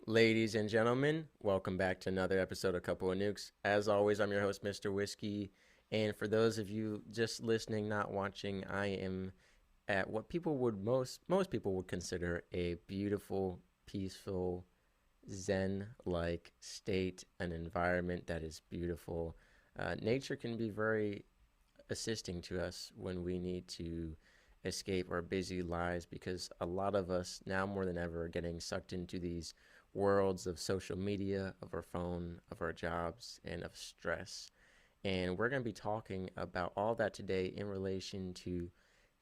Ladies and gentlemen, welcome back to another episode of Couple of Nukes. As always, I'm your host, Mr. Whiskey. And for those of you just listening, not watching, I am at what people would most people would consider a beautiful, peaceful, Zen-like state, an environment that is beautiful. Nature can be very assisting to us when we need to escape our busy lives because a lot of us now more than ever are getting sucked into these worlds of social media, of our phone, of our jobs, and of stress. And we're going to be talking about all that today in relation to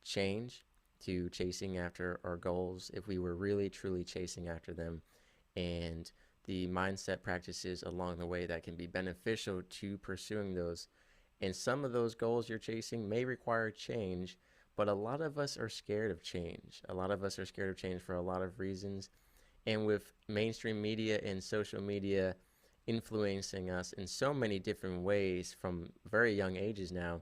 change, to chasing after our goals, if we were really truly chasing after them, and the mindset practices along the way that can be beneficial to pursuing those. And some of those goals you're chasing may require change, but a lot of us are scared of change. A lot of us are scared of change for a lot of reasons. And with mainstream media and social media influencing us in so many different ways from very young ages now,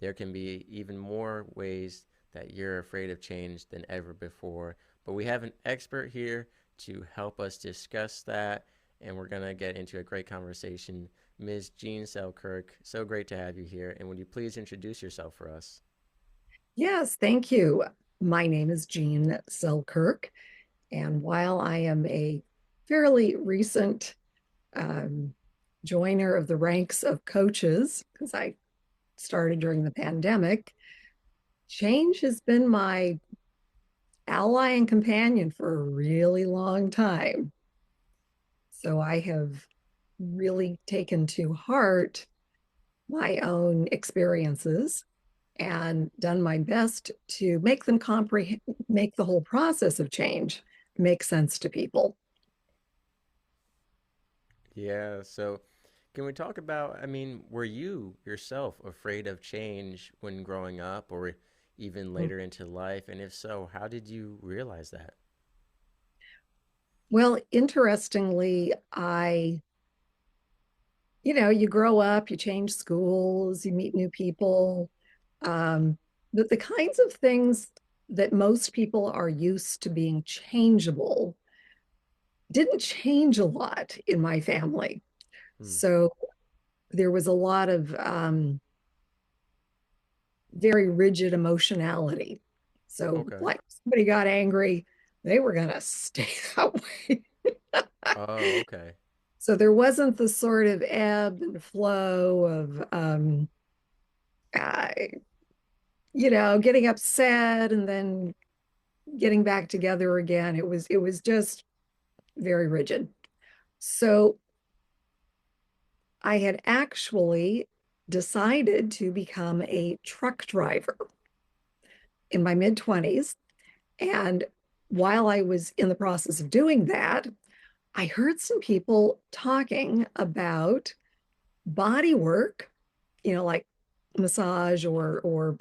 there can be even more ways that you're afraid of change than ever before. But we have an expert here to help us discuss that, and we're going to get into a great conversation. Ms. Jean Selkirk, so great to have you here. And would you please introduce yourself for us? Yes, thank you. My name is Jean Selkirk, and while I am a fairly recent um, joiner of the ranks of coaches, because I started during the pandemic, change has been my ally and companion for a really long time. So I have really taken to heart my own experiences and done my best to make them comprehend, make the whole process of change make sense to people. Yeah, so can we talk about, were you yourself afraid of change when growing up or even later into life? And if so, how did you realize that? Well, interestingly, you grow up, you change schools, you meet new people. But the kinds of things that most people are used to being changeable didn't change a lot in my family. Hmm. So there was a lot of very rigid emotionality. So, Okay. like somebody got angry, they were going to stay that way. Oh, okay. So there wasn't the sort of ebb and flow of, uh, getting upset and then getting back together again. It was just very rigid. So I had actually decided to become a truck driver in my mid 20s. And while I was in the process of doing that, I heard some people talking about body work, like massage or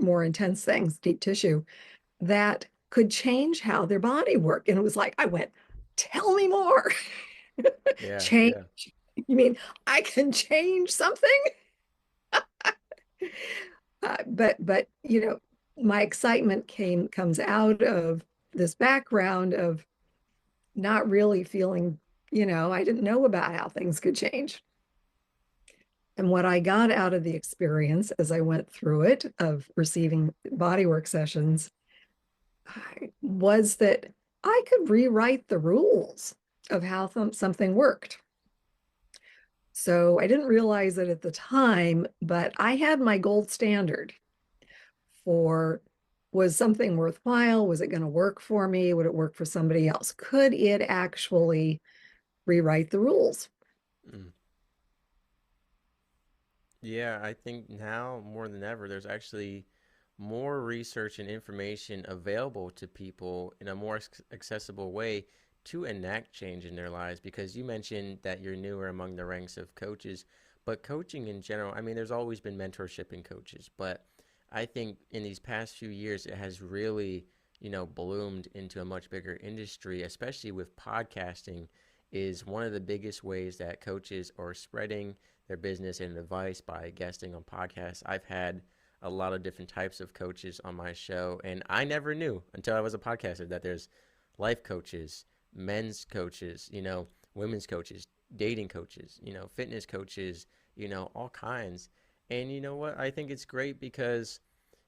more intense things, deep tissue, that could change how their body worked. And it was like, I went, tell me more. Yeah, Change. yeah. You mean I can change something? But my excitement comes out of this background of not really feeling, I didn't know about how things could change. And what I got out of the experience as I went through it of receiving bodywork sessions was that I could rewrite the rules of how something worked. So I didn't realize it at the time, but I had my gold standard for, was something worthwhile? Was it going to work for me? Would it work for somebody else? Could it actually rewrite the rules? Mm. Yeah, I think now more than ever, there's actually more research and information available to people in a more accessible way to enact change in their lives. Because you mentioned that you're newer among the ranks of coaches, but coaching in general, there's always been mentorship in coaches, but I think in these past few years, it has really, bloomed into a much bigger industry, especially with podcasting, is one of the biggest ways that coaches are spreading their business and advice by guesting on podcasts. I've had a lot of different types of coaches on my show, and I never knew until I was a podcaster that there's life coaches, men's coaches, women's coaches, dating coaches, fitness coaches, all kinds. And you know what? I think it's great because,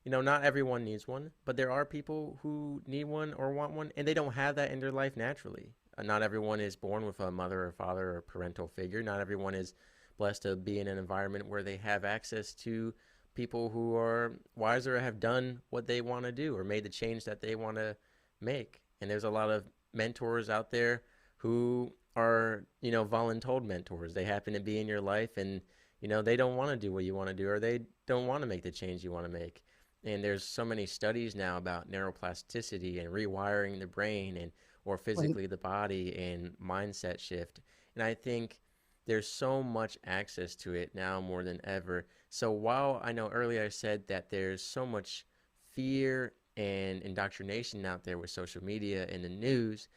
not everyone needs one, but there are people who need one or want one, and they don't have that in their life naturally. Not everyone is born with a mother or father or parental figure. Not everyone is blessed to be in an environment where they have access to people who are wiser or have done what they want to do or made the change that they want to make. And there's a lot of mentors out there who are, voluntold mentors. They happen to be in your life and, they don't want to do what you want to do or they don't want to make the change you want to make. And there's so many studies now about neuroplasticity and rewiring the brain and or Like, physically the body and mindset shift. And I think there's so much access to it now more than ever. So while I know earlier I said that there's so much fear and indoctrination out there with social media and the news,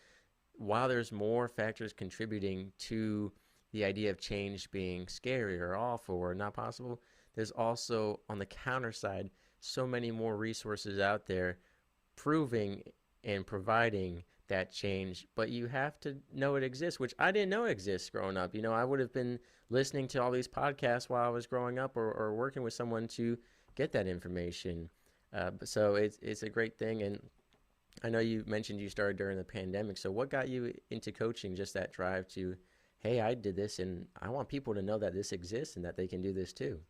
while there's more factors contributing to the idea of change being scary or awful or not possible, there's also on the counter side so many more resources out there proving and providing that change, but you have to know it exists, which I didn't know exists growing up. I would have been listening to all these podcasts while I was growing up or working with someone to get that information. So it's a great thing. And I know you mentioned you started during the pandemic. So what got you into coaching? Just that drive to, hey, I did this and I want people to know that this exists and that they can do this too.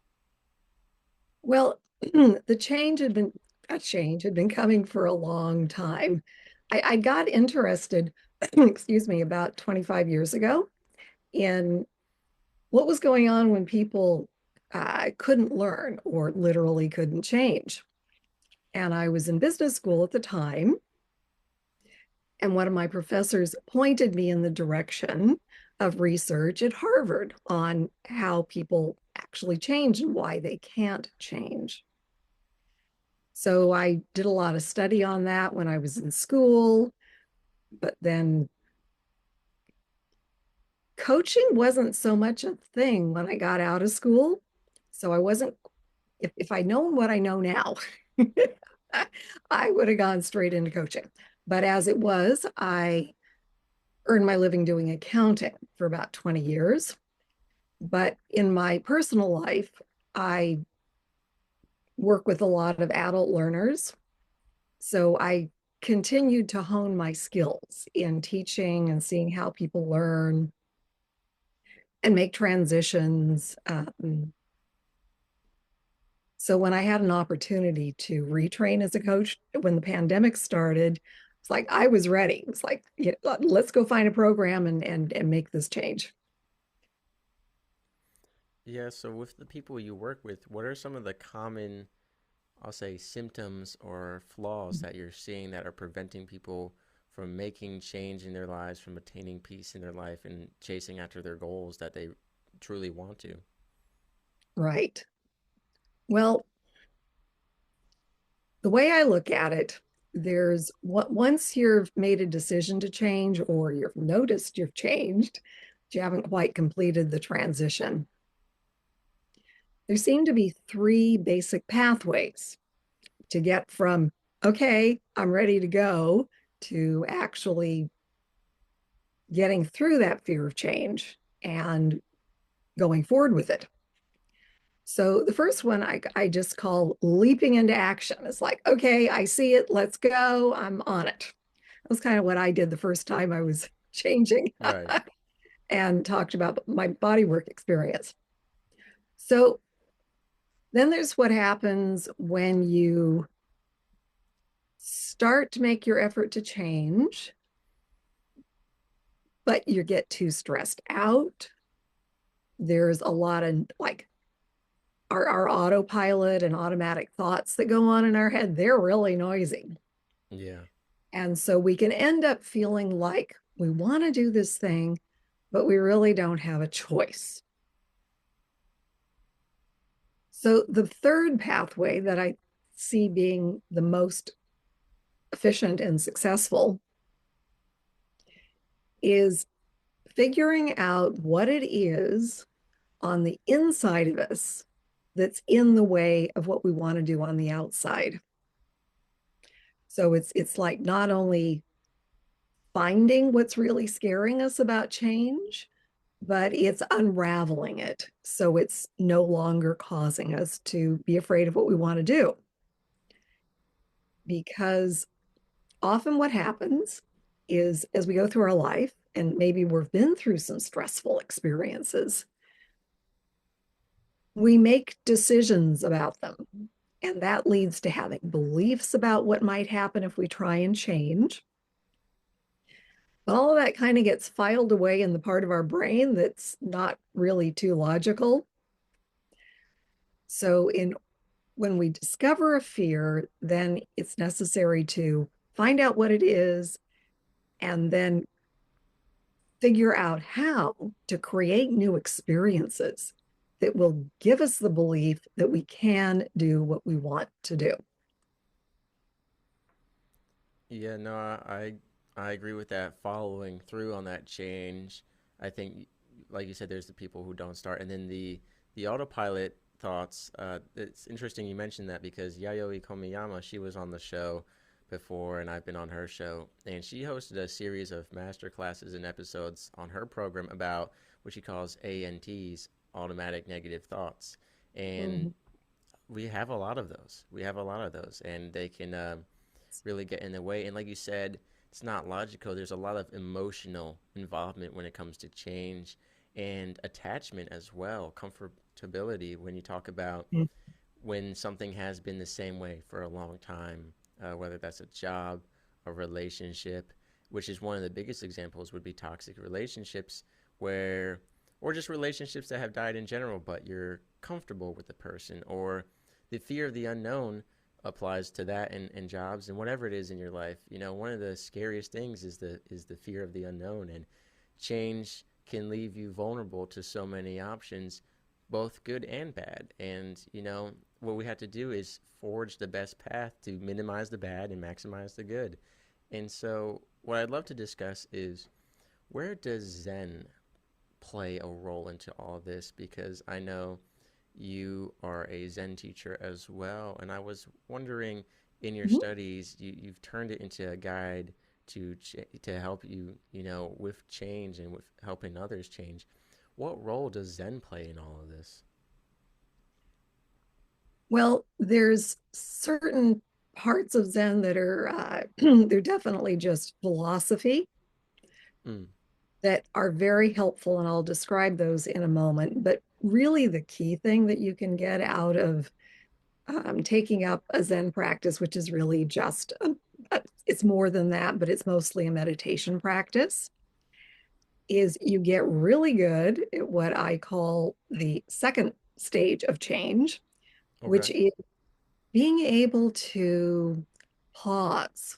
well, the change had been that change had been coming for a long time. I got interested, excuse me, about 25 years ago in what was going on when people couldn't learn or literally couldn't change. And I was in business school at the time, and one of my professors pointed me in the direction of research at Harvard on how people actually change and why they can't change. So I did a lot of study on that when I was in school, but then coaching wasn't so much a thing when I got out of school. So I wasn't, if I'd known what I know now, I would have gone straight into coaching. But as it was, I earned my living doing accounting for about 20 years. But in my personal life, I work with a lot of adult learners. So I continued to hone my skills in teaching and seeing how people learn and make transitions. So when I had an opportunity to retrain as a coach when the pandemic started, it's like I was ready. It's like, yeah, let's go find a program and make this change. Yeah, so with the people you work with, what are some of the common, I'll say, symptoms or flaws that you're seeing that are preventing people from making change in their lives, from attaining peace in their life, and chasing after their goals that they truly want to? Right. Well, the way I look at it, there's what once you've made a decision to change or you've noticed you've changed, but you haven't quite completed the transition. There seem to be three basic pathways to get from, okay, I'm ready to go, to actually getting through that fear of change and going forward with it. So the first one I just call leaping into action. It's like, okay, I see it, let's go, I'm on it. That was kind of what I did the first time I was changing Right. and talked about my bodywork experience. So then there's what happens when you start to make your effort to change, but you get too stressed out. There's a lot of like our autopilot and automatic thoughts that go on in our head, they're really noisy. Yeah. And so we can end up feeling like we want to do this thing, but we really don't have a choice. So the third pathway that I see being the most efficient and successful is figuring out what it is on the inside of us that's in the way of what we want to do on the outside. So it's like not only finding what's really scaring us about change, but it's unraveling it. So it's no longer causing us to be afraid of what we want to do. Because often what happens is as we go through our life, and maybe we've been through some stressful experiences, we make decisions about them. And that leads to having beliefs about what might happen if we try and change. All of that kind of gets filed away in the part of our brain that's not really too logical. So when we discover a fear, then it's necessary to find out what it is and then figure out how to create new experiences that will give us the belief that we can do what we want to do. Yeah, no, I agree with that. Following through on that change, I think, like you said, there's the people who don't start, and then the autopilot thoughts. It's interesting you mentioned that because Yayoi Komiyama, she was on the show before, and I've been on her show, and she hosted a series of master classes and episodes on her program about what she calls ANTs, automatic negative thoughts, and Mhm. we have a lot of those. We have a lot of those, and they can really get in the way. And like you said, it's not logical. There's a lot of emotional involvement when it comes to change and attachment as well, comfortability. When you talk about when something has been the same way for a long time, whether that's a job, a relationship, which is one of the biggest examples would be toxic relationships where or just relationships that have died in general, but you're comfortable with the person, or the fear of the unknown applies to that and jobs and whatever it is in your life. You know, one of the scariest things is the fear of the unknown, and change can leave you vulnerable to so many options, both good and bad. And you know, what we have to do is forge the best path to minimize the bad and maximize the good. And so, what I'd love to discuss is where does Zen play a role into all of this? Because I know you are a Zen teacher as well, and I was wondering, in your Mhm. studies, you've turned it into a guide to help you, you know, with change and with helping others change. What role does Zen play in all of this? Well, there's certain parts of Zen that are they're definitely just philosophy Mm, that are very helpful, and I'll describe those in a moment. But really, the key thing that you can get out of taking up a Zen practice, which is really just it's more than that, but it's mostly a meditation practice, is you get really good at what I call the second stage of change, okay. which is being able to pause,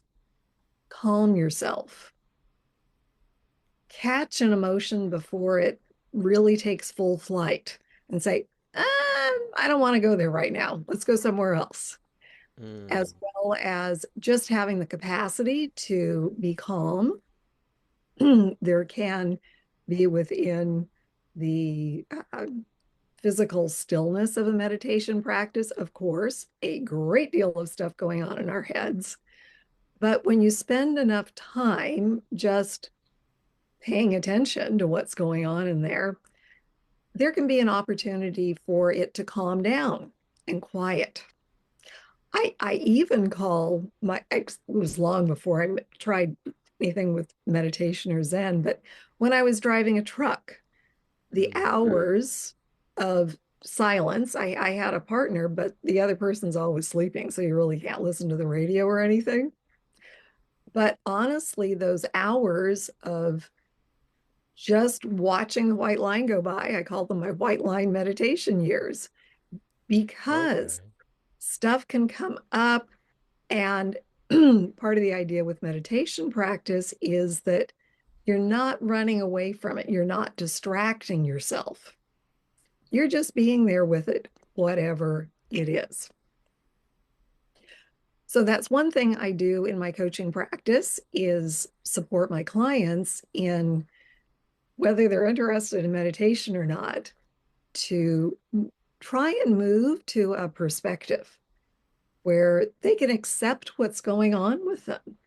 calm yourself, catch an emotion before it really takes full flight, and say, I don't want to go there right now. Let's go somewhere else. Mm, As well as just having the capacity to be calm. There can be within the physical stillness of a meditation practice, of course, a great deal of stuff going on in our heads. But when you spend enough time just paying attention to what's going on in there, there can be an opportunity for it to calm down and quiet. I even call it was long before I tried anything with meditation or Zen, but when I was driving a truck, the mm, hours of silence, I had a partner, but the other person's always sleeping, so you really can't listen to the radio or anything. But honestly, those hours of just watching the white line go by, I call them my white line meditation years, because okay. stuff can come up. And part of the idea with meditation practice is that you're not running away from it. You're not distracting yourself. You're just being there with it, whatever it is. So that's one thing I do in my coaching practice is support my clients in whether they're interested in meditation or not to try and move to a perspective where they can accept what's going on with them.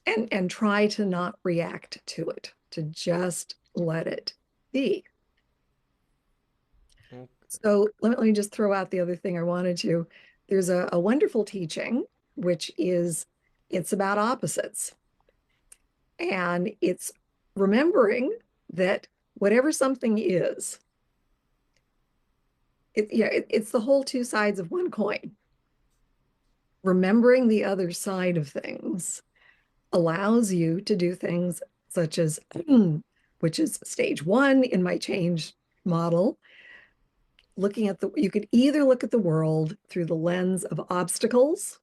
and try to not react to it, to just let it be. Mm. So let me just throw out the other thing I wanted to. There's a wonderful teaching, which is it's about opposites. And it's remembering that whatever something is, it's the whole two sides of one coin. Remembering the other side of things allows you to do things such as, which is stage one in my change model, looking at you could either look at the world through the lens of obstacles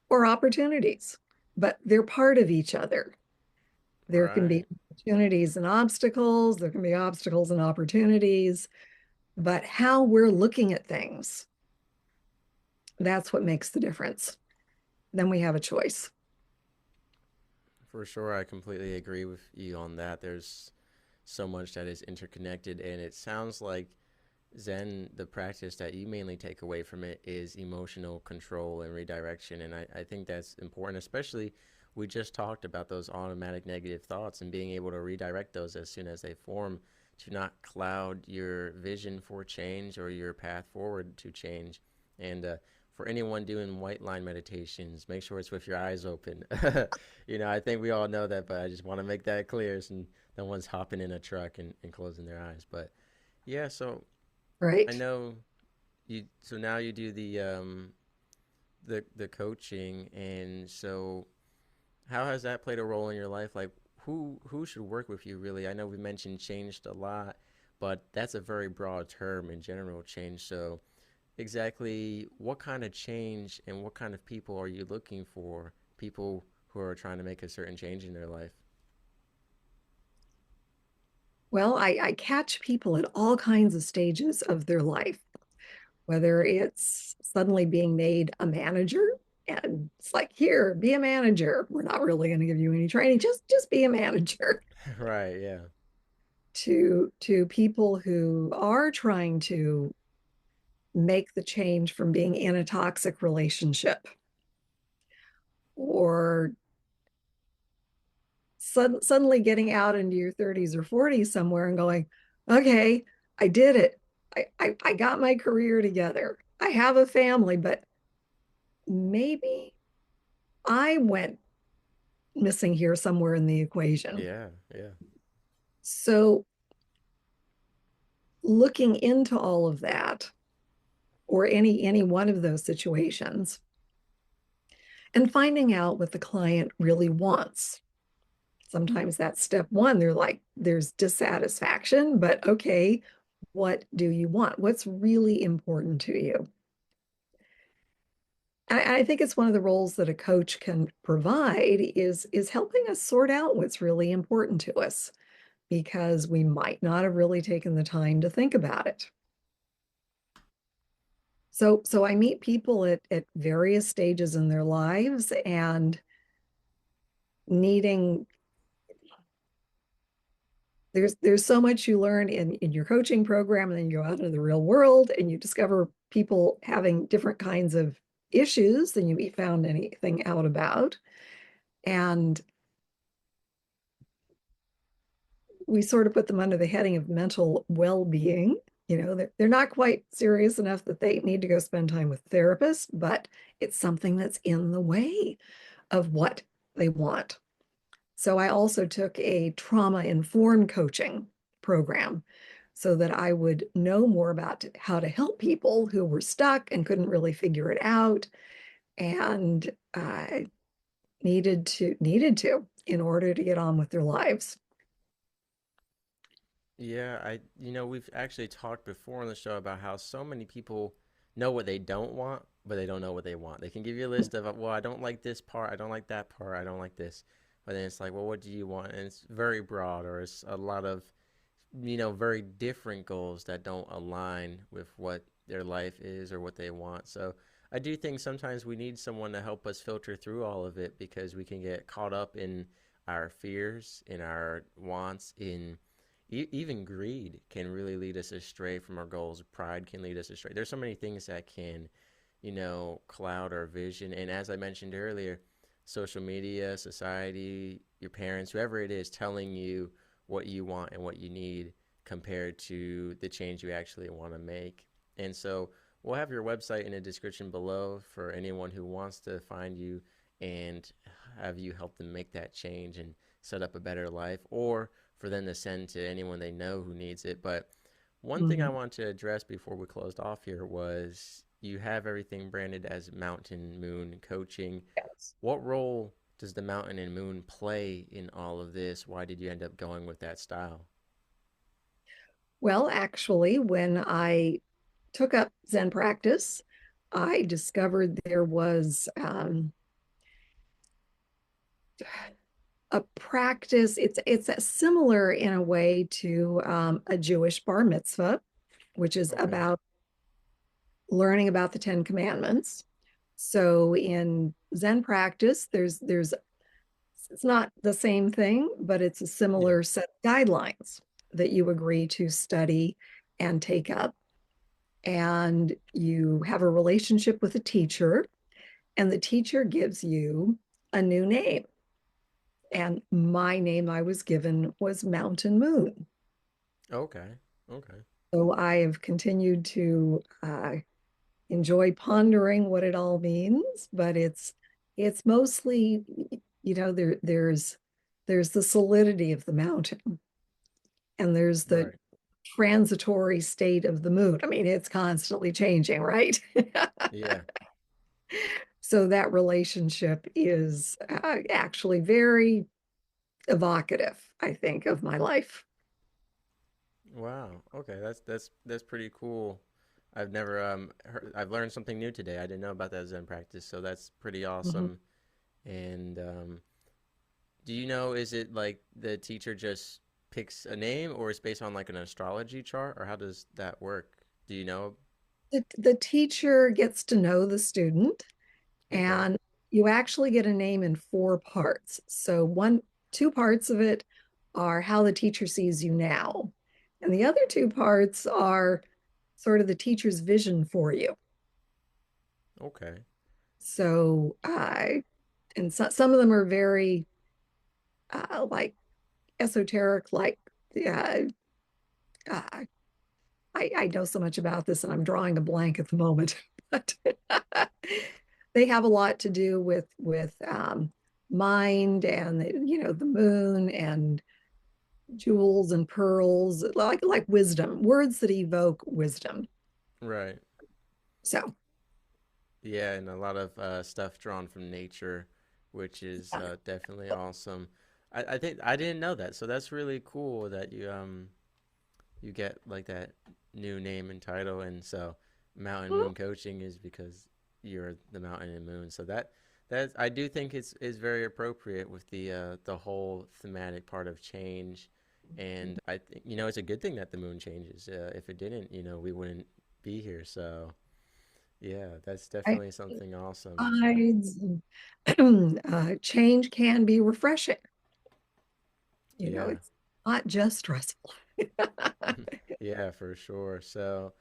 or opportunities, but they're part of each other. There can be Right. opportunities and obstacles, there can be obstacles and opportunities, but how we're looking at things, that's what makes the difference. Then we have a choice. For sure, I completely agree with you on that. There's so much that is interconnected, and it sounds like Zen, the practice that you mainly take away from it is emotional control and redirection. And I think that's important, especially we just talked about those automatic negative thoughts and being able to redirect those as soon as they form to not cloud your vision for change or your path forward to change. And for anyone doing white line meditations, make sure it's with your eyes open. I think we all know that, but I just want to make that clear so no one's hopping in a truck and closing their eyes. But yeah, so I Right. know you. So now you do the coaching, and so how has that played a role in your life? Like who should work with you really? I know we mentioned changed a lot, but that's a very broad term in general, change. So exactly what kind of change and what kind of people are you looking for? People who are trying to make a certain change in their life. Well, I catch people at all kinds of stages of their life, whether it's suddenly being made a manager and it's like, here, be a manager. We're not really going to give you any training, just be a manager. Right. Yeah. To people who are trying to make the change from being in a toxic relationship or suddenly getting out into your 30s or 40s somewhere and going, okay, I did it. I got my career together. I have a family, but maybe I went missing here somewhere in the equation. Yeah. Yeah. So looking into all of that or any one of those situations and finding out what the client really wants. Sometimes that's step one. They're like, there's dissatisfaction, but okay, what do you want? What's really important to you? I think it's one of the roles that a coach can provide is helping us sort out what's really important to us because we might not have really taken the time to think about it. So I meet people at various stages in their lives and needing there's so much you learn in your coaching program, and then you go out into the real world and you discover people having different kinds of issues than you found anything out about. And we sort of put them under the heading of mental well-being. They're not quite serious enough that they need to go spend time with therapists, but it's something that's in the way of what they want. So I also took a trauma-informed coaching program so that I would know more about how to help people who were stuck and couldn't really figure it out and needed to in order to get on with their lives. Yeah, we've actually talked before on the show about how so many people know what they don't want, but they don't know what they want. They can give you a list of, well, I don't like this part, I don't like that part, I don't like this. But then it's like, well, what do you want? And it's very broad, or it's a lot of, very different goals that don't align with what their life is or what they want. So I do think sometimes we need someone to help us filter through all of it because we can get caught up in our fears, in our wants, in even greed can really lead us astray from our goals. Pride can lead us astray. There's so many things that can, cloud our vision. And as I mentioned earlier, social media, society, your parents, whoever it is, telling you what you want and what you need compared to the change you actually want to make. And so we'll have your website in the description below for anyone who wants to find you and have you help them make that change and set up a better life, or for them to send to anyone they know who needs it. But one thing I Mhm. wanted to address before we closed off here was you have everything branded as Mountain Moon Coaching. Yes. What role does the mountain and moon play in all of this? Why did you end up going with that style? Well, actually, when I took up Zen practice, I discovered there was a practice. It's similar in a way to a Jewish bar mitzvah, which is Okay. about learning about the Ten Commandments. So in Zen practice, there's it's not the same thing, but it's a Yeah. similar set of guidelines that you agree to study and take up. And you have a relationship with a teacher, and the teacher gives you a new name. And my name I was given was Mountain Moon. Okay. Okay. So I have continued to enjoy pondering what it all means, but it's mostly, there's the solidity of the mountain, and there's the Right. transitory state of the moon. I mean, it's constantly changing, right? Yeah. So that relationship is actually very evocative, I think, of my life. Wow. Okay. That's pretty cool. I've never I've learned something new today. I didn't know about that Zen practice, so that's pretty Mhm. awesome. And do you know, is it like the teacher just picks a name, or it's based on like an astrology chart, or how does that work? Do you know? The teacher gets to know the student, Okay. and you actually get a name in four parts. So two parts of it are how the teacher sees you now, and the other two parts are sort of the teacher's vision for you. Okay. So, and some of them are very like esoteric, like uh, uh, I know so much about this, and I'm drawing a blank at the moment, but they have a lot to do with mind and the moon and jewels and pearls, like wisdom, words that evoke wisdom. Right. So, Yeah, and a lot of stuff drawn from nature, which is definitely awesome. I think I didn't know that, so that's really cool that you get like that new name and title, and so Mountain Moon Coaching is because you're the mountain and moon. So that I do think is very appropriate with the whole thematic part of change, and I think it's a good thing that the moon changes. If it didn't, we wouldn't be here. So. Yeah, that's I, definitely something awesome. tides change can be refreshing. Yeah. It's not just stressful. Yeah, for sure. So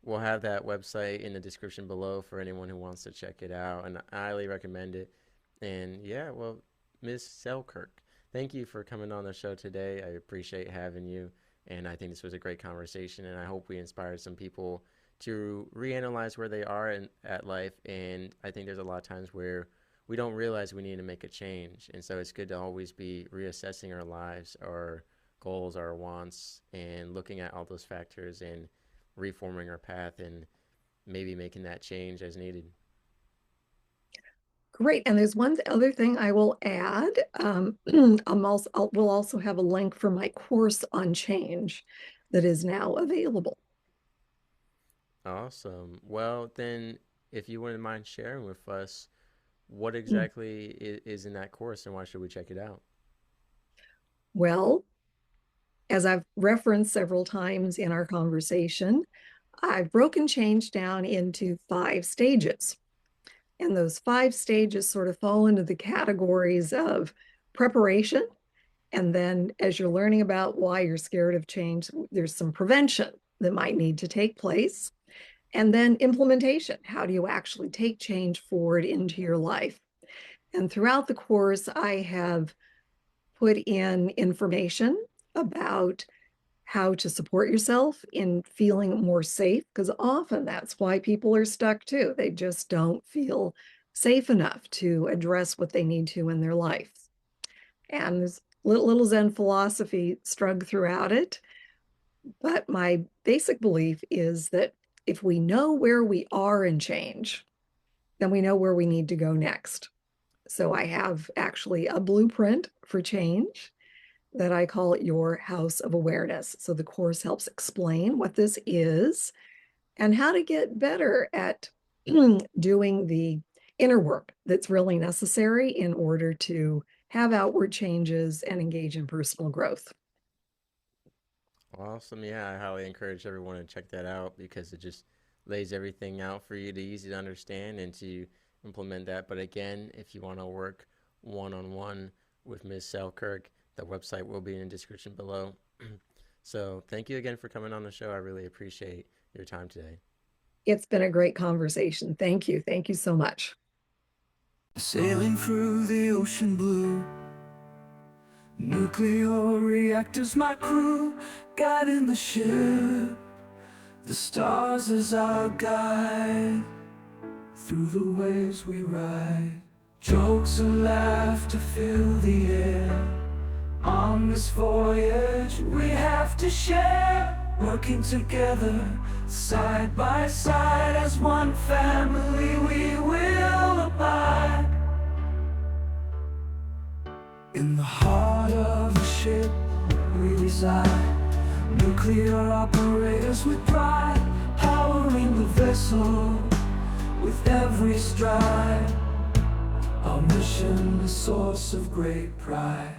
we'll have that website in the description below for anyone who wants to check it out, and I highly recommend it. And yeah, well, Miss Selkirk, thank you for coming on the show today. I appreciate having you, and I think this was a great conversation, and I hope we inspired some people to reanalyze where they are at life. And I think there's a lot of times where we don't realize we need to make a change, and so it's good to always be reassessing our lives, our goals, our wants, and looking at all those factors and reforming our path and maybe making that change as needed. Great. And there's one other thing I will add. We'll also have a link for my course on change that is now available. Awesome. Well, then, if you wouldn't mind sharing with us what Mm. exactly is in that course and why should we check it out? Well, as I've referenced several times in our conversation, I've broken change down into 5 stages. And those 5 stages sort of fall into the categories of preparation. And then as you're learning about why you're scared of change, there's some prevention that might need to take place. And then implementation. How do you actually take change forward into your life? And throughout the course, I have put in information about how to support yourself in feeling more safe, because often that's why people are stuck too. They just don't feel safe enough to address what they need to in their life. And there's little Zen philosophy strung throughout it. But my basic belief is that if we know where we are in change, then we know where we need to go next. So I have actually a blueprint for change that I call your house of awareness. So the course helps explain what this is and how to get better at doing the inner work that's really necessary in order to have outward changes and engage in personal growth. Awesome. Yeah, I highly encourage everyone to check that out because it just lays everything out for you to easy to understand and to implement that. But again, if you want to work one on one with Ms. Selkirk, the website will be in the description below. So thank you again for coming on the show. I really appreciate your time today. It's been a great conversation. Thank you. Thank you so much. Sailing through the ocean blue, nuclear reactors my crew, guiding the ship, the stars as our guide. Through the waves we ride, jokes and laughter fill the air. On this voyage we have to share, working together, side by side. As one family we will abide. In the heart of the ship we reside, nuclear operators with pride, powering the vessel with every stride. Our mission, a source of great pride.